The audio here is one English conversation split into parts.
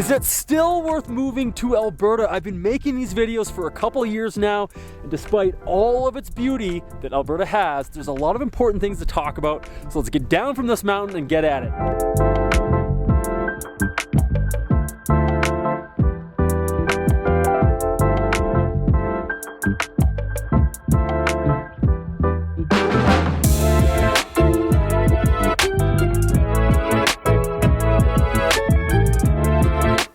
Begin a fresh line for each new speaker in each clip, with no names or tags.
Is it still worth moving to Alberta? I've been making these videos for a couple of years now, and despite all of its beauty that Alberta has, there's a lot of important things to talk about. So let's get down from this mountain and get at it.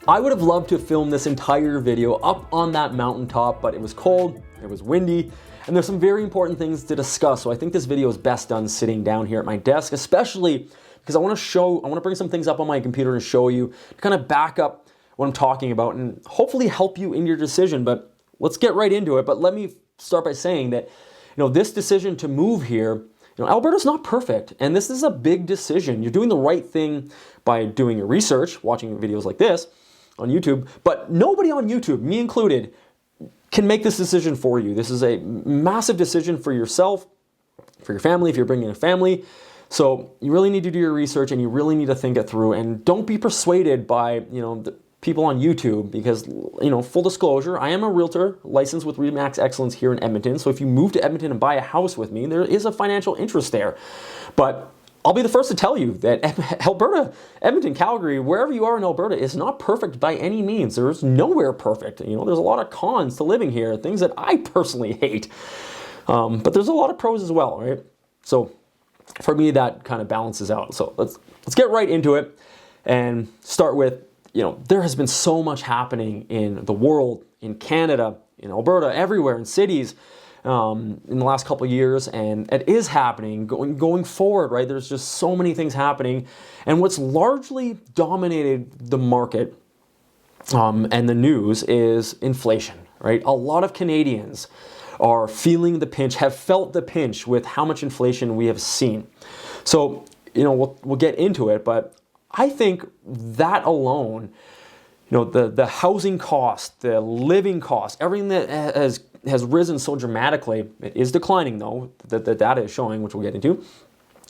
I would have loved to film this entire video up on that mountaintop, but it was cold, it was windy, and there's some very important things to discuss. So I think this video is best done sitting down here at my desk, especially because I want to bring some things up on my computer and show you to kind of back up what I'm talking about and hopefully help you in your decision. But let's get right into it. But let me start by saying that, this decision to move here, Alberta's not perfect, and this is a big decision. You're doing the right thing by doing your research, watching videos like this on YouTube, but nobody on YouTube, me included, can make this decision for you. This is a massive decision for yourself, for your family, if you're bringing a family. So you really need to do your research and you really need to think it through, and don't be persuaded by, the people on YouTube, because, full disclosure, I am a realtor licensed with RE/MAX Excellence here in Edmonton. So if you move to Edmonton and buy a house with me, there is a financial interest there. But I'll be the first to tell you that Alberta, Edmonton, Calgary, wherever you are in Alberta is not perfect by any means. There's nowhere perfect. There's a lot of cons to living here, things that I personally hate. But there's a lot of pros as well, right? So for me, that kind of balances out. So let's get right into it and start with, there has been so much happening in the world, in Canada, in Alberta, everywhere, in cities, in the last couple of years, and it is happening going forward, right? There's just so many things happening, and what's largely dominated the market and the news is inflation, right? A lot of Canadians are feeling the pinch, have felt the pinch with how much inflation we have seen. So, we'll get into it, but I think that alone, the housing cost, the living cost, everything that has risen so dramatically. It is declining though, the data is showing, which we'll get into.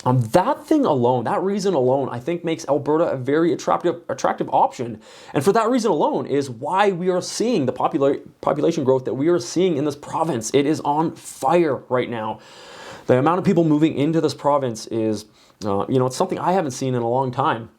That thing alone, that reason alone, I think makes Alberta a very attractive option. And for that reason alone is why we are seeing the population growth that we are seeing in this province. It is on fire right now. The amount of people moving into this province is, it's something I haven't seen in a long time.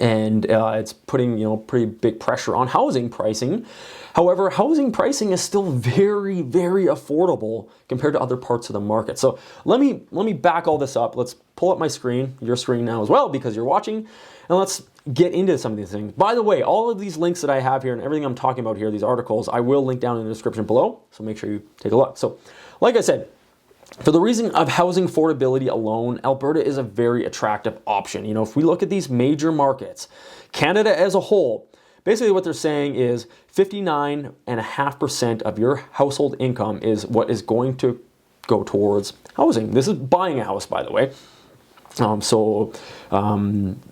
And it's putting, pretty big pressure on housing pricing. However, housing pricing is still very, very affordable compared to other parts of the market. So let me back all this up. Let's pull up my screen, your screen now as well, because you're watching, and let's get into some of these things. By the way, all of these links that I have here and everything I'm talking about here, these articles, I will link down in the description below. So make sure you take a look. So like I said, for the reason of housing affordability alone, Alberta is a very attractive option. If we look at these major markets, Canada as a whole, basically what they're saying is 59.5% of your household income is what is going to go towards housing. This is buying a house, by the way.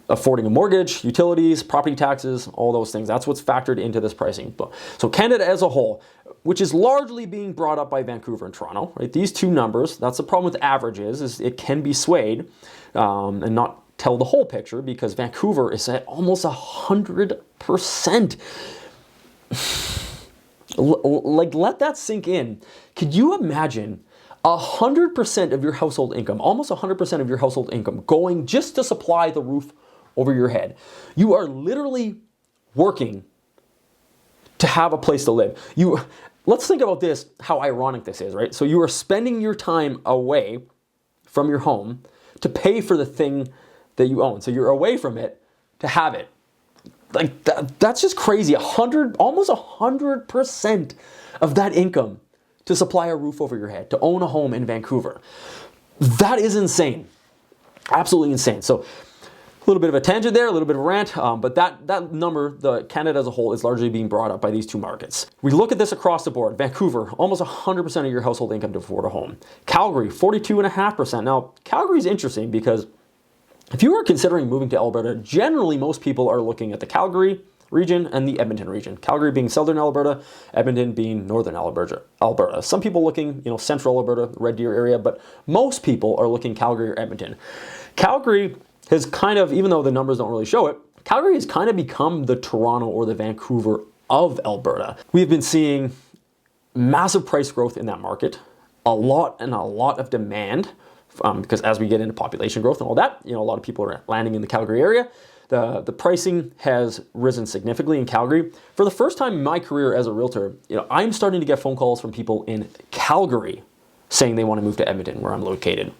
Affording a mortgage, utilities, property taxes, all those things. That's what's factored into this pricing. So Canada as a whole, which is largely being brought up by Vancouver and Toronto, right? These two numbers, that's the problem with averages, is it can be swayed and not tell the whole picture, because Vancouver is at almost 100%. Let that sink in. Could you imagine 100% of your household income, almost 100% of your household income going just to supply the roof over your head? You are literally working to have a place to live. Let's think about this, how ironic this is, right? So you are spending your time away from your home to pay for the thing that you own. So you're away from it to have it. Like that's just crazy. Almost 100% of that income to supply a roof over your head, to own a home in Vancouver. That is insane. Absolutely insane. So a little bit of a tangent there, a little bit of a rant, but that number, the Canada as a whole, is largely being brought up by these two markets. We look at this across the board. Vancouver, almost 100% of your household income to afford a home. Calgary, 42.5%. Now, Calgary is interesting because if you are considering moving to Alberta, generally most people are looking at the Calgary region and the Edmonton region. Calgary being southern Alberta, Edmonton being northern Alberta. Some people looking, central Alberta, Red Deer area, but most people are looking Calgary or Edmonton. Calgary has kind of, even though the numbers don't really show it, Calgary has kind of become the Toronto or the Vancouver of Alberta. We've been seeing massive price growth in that market, a lot of demand, because as we get into population growth and all that, a lot of people are landing in the Calgary area. The pricing has risen significantly in Calgary. For the first time in my career as a realtor, I'm starting to get phone calls from people in Calgary saying they want to move to Edmonton, where I'm located,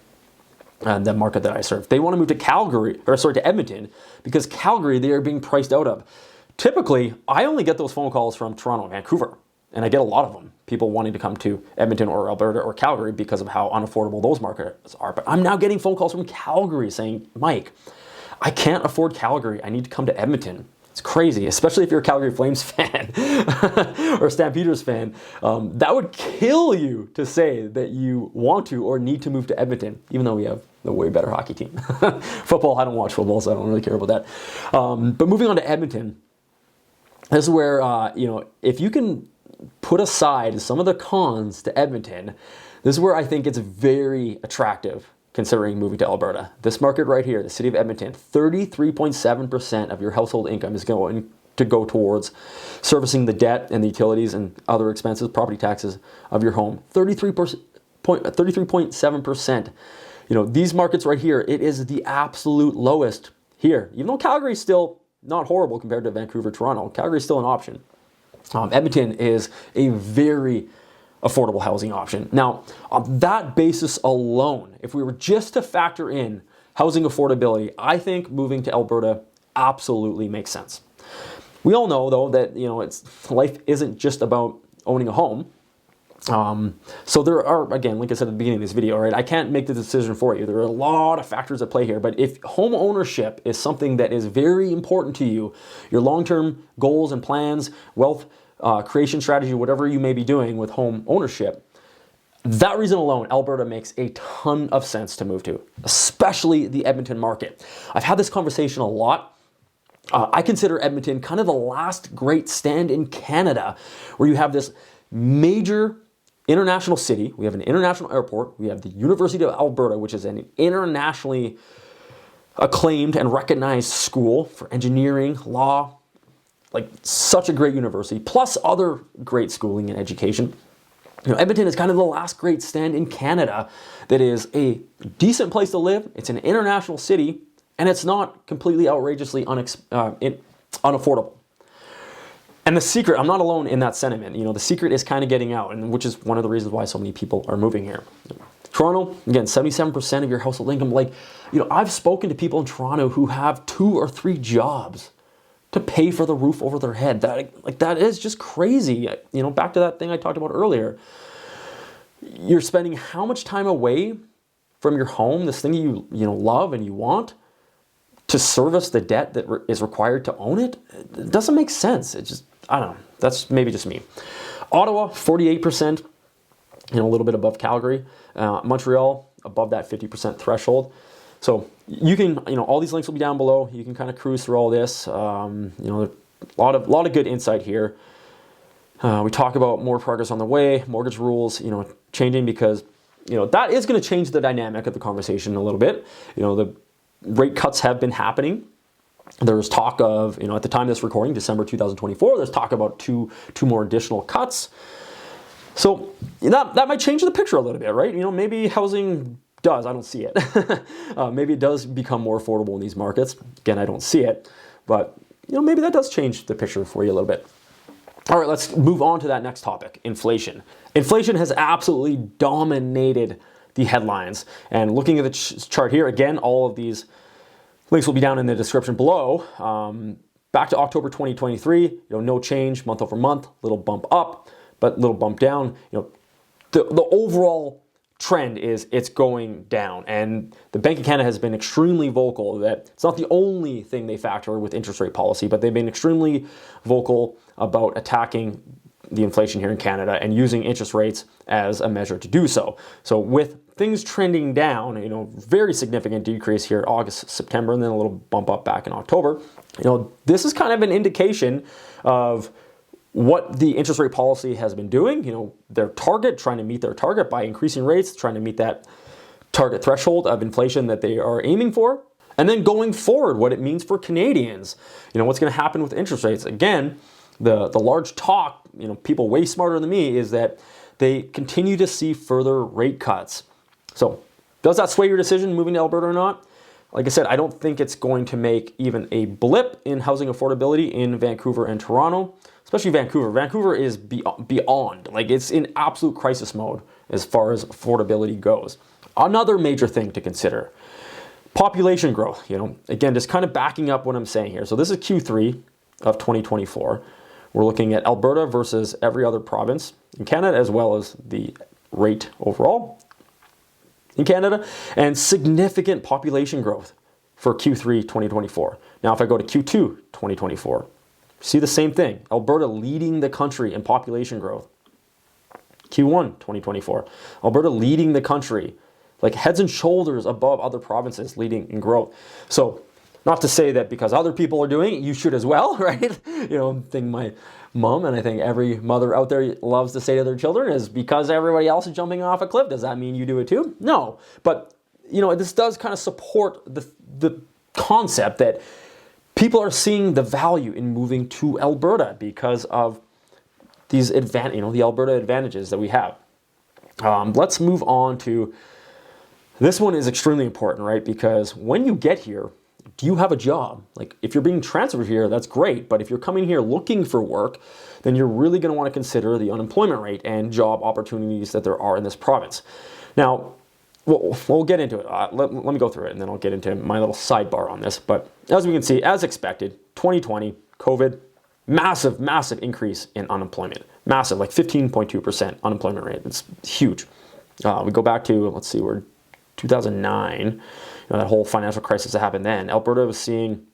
the market that I serve. They want to move to Edmonton, because Calgary they are being priced out of. Typically, I only get those phone calls from Toronto and Vancouver, and I get a lot of them. People wanting to come to Edmonton or Alberta or Calgary because of how unaffordable those markets are. But I'm now getting phone calls from Calgary saying, Mike, I can't afford Calgary. I need to come to Edmonton. It's crazy, especially if you're a Calgary Flames fan or a Stampeders fan. That would kill you to say that you want to or need to move to Edmonton, even though we have the way better hockey team. Football, I don't watch football, so I don't really care about that. But moving on to Edmonton, this is where, if you can put aside some of the cons to Edmonton, this is where I think it's very attractive considering moving to Alberta. This market right here, the city of Edmonton, 33.7% of your household income is going to go towards servicing the debt and the utilities and other expenses, property taxes of your home. 33.7%. These markets right here, it is the absolute lowest here. Even though Calgary is still not horrible compared to Vancouver, Toronto, Calgary is still an option. Edmonton is a very affordable housing option. Now, on that basis alone, if we were just to factor in housing affordability, I think moving to Alberta absolutely makes sense. We all know, though, that life isn't just about owning a home. So there are, again, like I said at the beginning of this video, right? I can't make the decision for you. There are a lot of factors at play here, but if home ownership is something that is very important to you, your long-term goals and plans, wealth creation strategy, whatever you may be doing with home ownership, that reason alone, Alberta makes a ton of sense to move to, especially the Edmonton market. I've had this conversation a lot. I consider Edmonton kind of the last great stand in Canada, where you have this major international city. We have an international airport. We have the University of Alberta, which is an internationally acclaimed and recognized school for engineering, law, like such a great university, plus other great schooling and education. Edmonton is kind of the last great stand in Canada that is a decent place to live. It's an international city, and it's not completely outrageously unaffordable. And the secret, I'm not alone in that sentiment. The secret is kind of getting out, and which is one of the reasons why so many people are moving here. Toronto, again, 77% of your household income. I've spoken to people in Toronto who have 2 or 3 jobs to pay for the roof over their head. That is just crazy. Back to that thing I talked about earlier. You're spending how much time away from your home, this thing you love and you want, to service the debt that is required to own it? It doesn't make sense. It just, I don't know. That's maybe just me. Ottawa, 48%, a little bit above Calgary. Montreal, above that 50% threshold. So you can, all these links will be down below. You can kind of cruise through all this. A lot of good insight here. We talk about more progress on the way, mortgage rules, changing because, that is going to change the dynamic of the conversation a little bit. The rate cuts have been happening. There's talk of, at the time of this recording, December 2024, there's talk about two more additional cuts. So that might change the picture a little bit, right? Maybe housing does, I don't see it. Maybe it does become more affordable in these markets. Again, I don't see it, but maybe that does change the picture for you a little bit. All right, let's move on to that next topic, inflation. Inflation has absolutely dominated the headlines. And looking at the chart here, again, all of these links will be down in the description below. Back to October 2023, no change month over month, little bump up, but little bump down. The overall trend is it's going down, and the Bank of Canada has been extremely vocal that it's not the only thing they factor with interest rate policy, but they've been extremely vocal about attacking the inflation here in Canada and using interest rates as a measure to do so. So with things trending down, very significant decrease here August, September, and then a little bump up back in October. This is kind of an indication of what the interest rate policy has been doing, their target, trying to meet their target by increasing rates, trying to meet that target threshold of inflation that they are aiming for. And then going forward, what it means for Canadians, what's going to happen with interest rates. Again, the large talk, people way smarter than me, is that they continue to see further rate cuts. So does that sway your decision moving to Alberta or not? Like I said, I don't think it's going to make even a blip in housing affordability in Vancouver and Toronto, especially Vancouver. Vancouver is beyond, it's in absolute crisis mode as far as affordability goes. Another major thing to consider, population growth. Again, just kind of backing up what I'm saying here. So this is Q3 of 2024. We're looking at Alberta versus every other province in Canada, as well as the rate overall in Canada, and significant population growth for Q3 2024. Now, if I go to Q2 2024, see the same thing. Alberta leading the country in population growth. Q1 2024, Alberta leading the country, heads and shoulders above other provinces leading in growth. So, not to say that because other people are doing it, you should as well, right? Thing my mom, and I think every mother out there loves to say to their children, is because everybody else is jumping off a cliff, does that mean you do it too? No. But, this does kind of support the concept that people are seeing the value in moving to Alberta because of these the Alberta advantages that we have. Let's move on to, this one is extremely important, right? Because when you get here, do you have a job? If you're being transferred here, that's great. But if you're coming here looking for work, then you're really going to want to consider the unemployment rate and job opportunities that there are in this province. Now, we'll get into it. Let me go through it, and then I'll get into my little sidebar on this. But as we can see, as expected, 2020, COVID, massive increase in unemployment. Massive, 15.2% unemployment rate. It's huge. We go back to, let's see, we're 2009, that whole financial crisis that happened then. Alberta was seeing,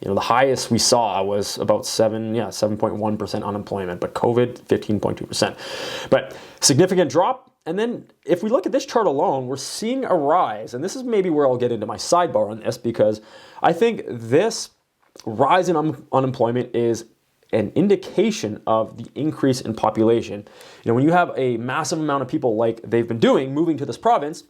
the highest we saw was about 7.1% unemployment, but COVID, 15.2%. But significant drop. And then if we look at this chart alone, we're seeing a rise. And this is maybe where I'll get into my sidebar on this, because I think this rise in unemployment is an indication of the increase in population. When you have a massive amount of people like they've been doing, moving to this province,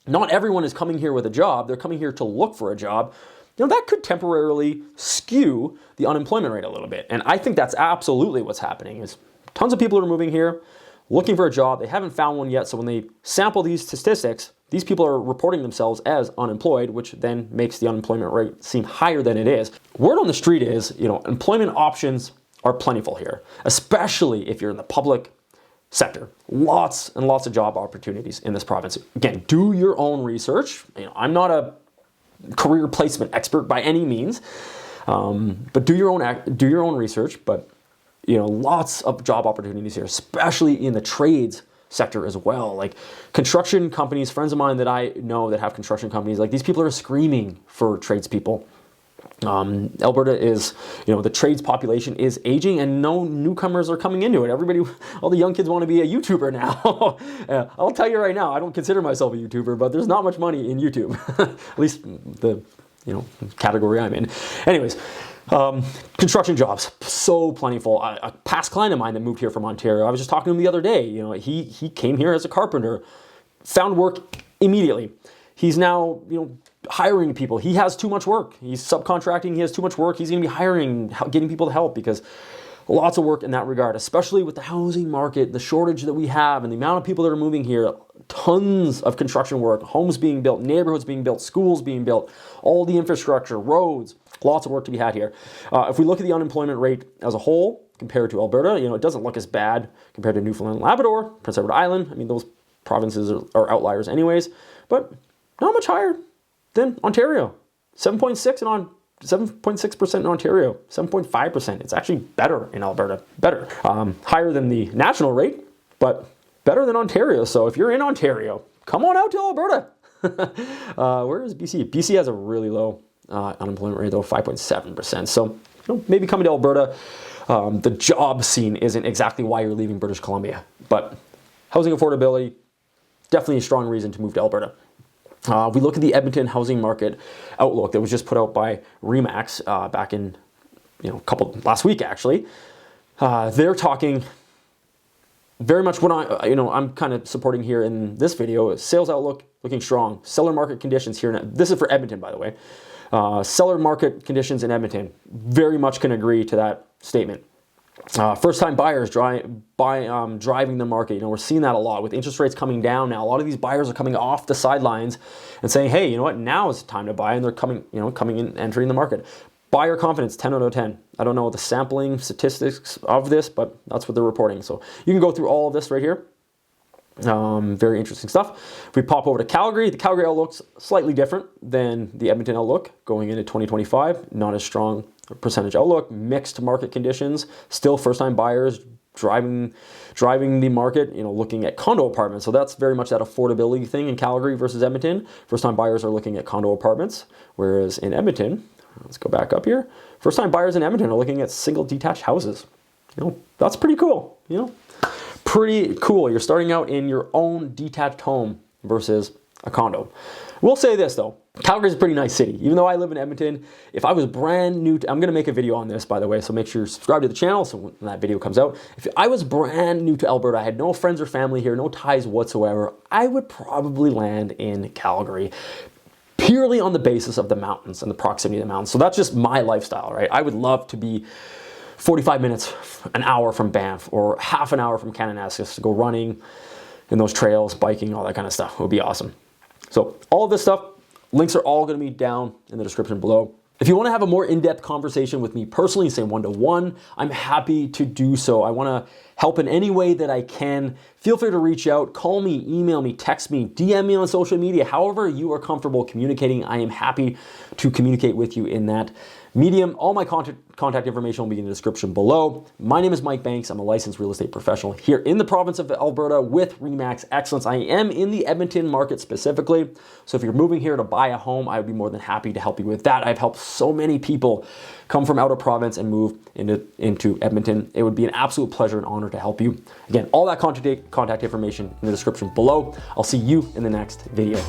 not everyone is coming here with a job. They're coming here to look for a job. That could temporarily skew the unemployment rate a little bit. And I think that's absolutely what's happening, is tons of people are moving here, looking for a job. They haven't found one yet. So when they sample these statistics, these people are reporting themselves as unemployed, which then makes the unemployment rate seem higher than it is. Word on the street is, employment options are plentiful here, especially if you're in the public sector. Lots and lots of job opportunities in this province. Again, do your own research. I'm not a career placement expert by any means, but do your own research. But lots of job opportunities here, especially in the trades sector as well. Construction companies, friends of mine that I know that have construction companies, these people are screaming for tradespeople. Alberta is, the trades population is aging, and no newcomers are coming into it. All the young kids want to be a YouTuber now. I'll tell you right now, I don't consider myself a YouTuber, but there's not much money in YouTube, at least the, category I'm in. Anyways, construction jobs, so plentiful. A past client of mine that moved here from Ontario, I was just talking to him the other day. He came here as a carpenter, found work immediately. He's now, hiring people. He has too much work. He's subcontracting. He has too much work. He's going to be hiring, getting people to help, because lots of work in that regard, especially with the housing market, the shortage that we have, and the amount of people that are moving here. Tons of construction work, homes being built, neighborhoods being built, schools being built, all the infrastructure, roads, lots of work to be had here. If we look at the unemployment rate as a whole compared to Alberta, it doesn't look as bad compared to Newfoundland and Labrador, Prince Edward Island. Those provinces are outliers anyways, but not much higher than Ontario. 7.6% in Ontario, 7.5%. It's actually better in Alberta, better. Higher than the national rate, but better than Ontario. So if you're in Ontario, come on out to Alberta. Where is BC? BC has a really low unemployment rate, though, 5.7%. So maybe coming to Alberta, the job scene isn't exactly why you're leaving British Columbia, but housing affordability, definitely a strong reason to move to Alberta. We look at the Edmonton housing market outlook that was just put out by RE/MAX back in, last week actually. They're talking very much what I'm kind of supporting here in this video is sales outlook looking strong. Seller market conditions here. This is for Edmonton, by the way. Seller market conditions in Edmonton. Very much can agree to that statement. First-time buyers driving the market. We're seeing that a lot with interest rates coming down now. A lot of these buyers are coming off the sidelines and saying, hey, you know what? Now is the time to buy, and they're coming in, entering the market. Buyer confidence, 10 out of 10. I don't know the sampling statistics of this, but that's what they're reporting. So you can go through all of this right here. Very interesting stuff. If we pop over to Calgary, the Calgary outlook's slightly different than the Edmonton outlook going into 2025. Not as strong percentage outlook, mixed market conditions, still first-time buyers driving the market, looking at condo apartments. So that's very much that affordability thing in Calgary versus Edmonton. First-time buyers are looking at condo apartments, whereas in Edmonton, let's go back up here, first-time buyers in Edmonton are looking at single detached houses. That's pretty cool, Pretty cool. You're starting out in your own detached home versus a condo. We'll say this though, Calgary's a pretty nice city. Even though I live in Edmonton, if I was brand new, I'm gonna make a video on this, by the way, so make sure you subscribe to the channel so when that video comes out. If I was brand new to Alberta, I had no friends or family here, no ties whatsoever, I would probably land in Calgary purely on the basis of the mountains and the proximity of the mountains. So that's just my lifestyle, right? I would love to be 45 minutes, an hour from Banff, or half an hour from Kananaskis to go running in those trails, biking, all that kind of stuff. It would be awesome. So all of this stuff, links are all going to be down in the description below. If you want to have a more in-depth conversation with me personally, say one-to-one, I'm happy to do so. I want to help in any way that I can. Feel free to reach out, call me, email me, text me, DM me on social media, however you are comfortable communicating. I am happy to communicate with you in that medium. All my contact information will be in the description below. My name is Mike Banks. I'm a licensed real estate professional here in the province of Alberta with RE/MAX Excellence. I am in the Edmonton market specifically. So if you're moving here to buy a home, I would be more than happy to help you with that. I've helped so many people come from out of province and move into Edmonton. It would be an absolute pleasure and honor to help you. Again, all that contact information in the description below. I'll see you in the next video.